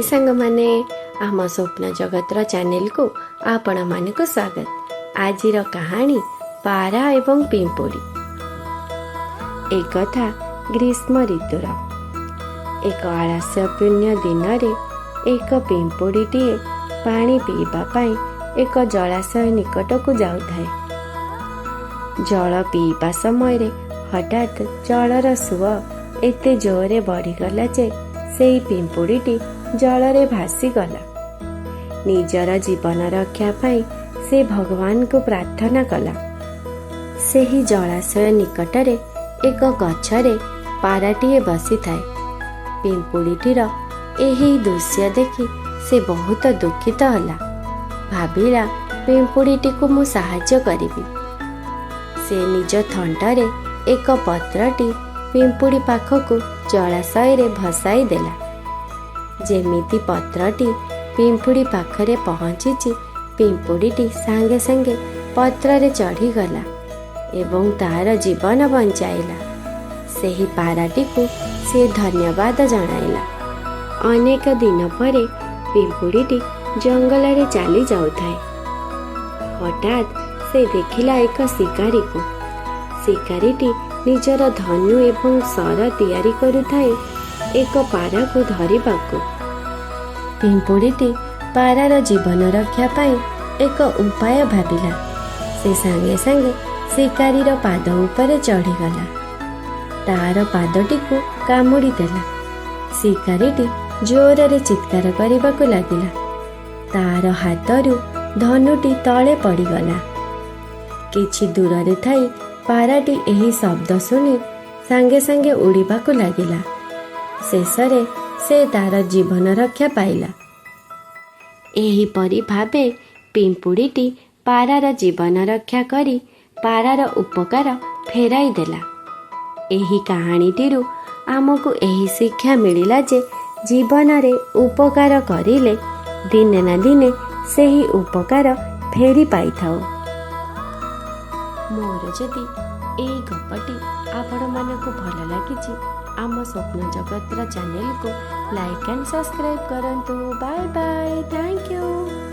सांग माने आम स्वप्न जगतर चैनल को आपण मानक स्वागत। आजिर कहानी पारा एवं पिंपुड़ी। एक कथा ग्रीष्म ऋतुर एक आलस्यपूर्ण दिन एक पिंपुड़ीटीए पानी पीवा पाई एक जलाशय निकट को जाउथाए। जल पीवा समय हठात जलर सुଅ एते जोरे बढ़ीगला जे सेई पिंपुड़ीटी जलरे भासीगला। निजर जीवन रक्षा पाई से भगवान को प्रार्थना कला। सेही जलाशय निकटरे एक गछरे पाराटीए बसी थाए। पिंपुड़ीटीर एही दृश्य देखि से बहुत दुखित हला। भाविला पिंपुड़ीटी को मु साहाय्य करिबी। से निज थंटरे एक पत्रटी पिंपुड़ी पाखकु जलाशय रे भसाई देला। जेमिति पत्रटी पिंपुड़ी पाखरे पहुँची पिंपुड़ीटी सांगे सांगे पत्र रे चढ़ी गला एवं तार जीवन बंचाइला। सेही पाराटी को से धन्यवाद जणाइला। अनेक दिन परे पिंपुड़ीटी जंगल रे चली जाउथाए। हठात से देखिला एक शिकारी को। शिकारीटी निजर धनु एवं सर तैयारी करुथाए एक पारा को धरिबाकू। पिंपुड़ीटी पारार जीवन रक्षा पाई एक उपाय भाविला। से सांगे सांगे शिकारीर पाद उपरे चढ़ीगला। तार पादटी को कामुड़ी देला। शिकारीटी जोर रे चित्कार करबाकू लागिला। तार हाथरू धनुटी तले पड़ीगला। किछि दूर रे थाई पाराटी एही शब्द सुनी सांगे सांगे उड़ीबाकू लागिला। शेषरे से तार जीवन रक्षा पाइला। एहीपरि भावे पिंपुड़ीटी पारार जीवन रक्षा करी पारार उपकार फेराई देला। एही कहानीटिरू आमको एही शिक्षा मिलिला जे जीवन रे उपकार करिले दिने ना दिने सेही उपकार फेरी पाई थाओ। मोर जदि एई गपटी आपण मानकु भल लागिछि आम स्वप्न जगतर चैनल को लाइक एंड सब्सक्राइब करंतु। Bye bye, thank you.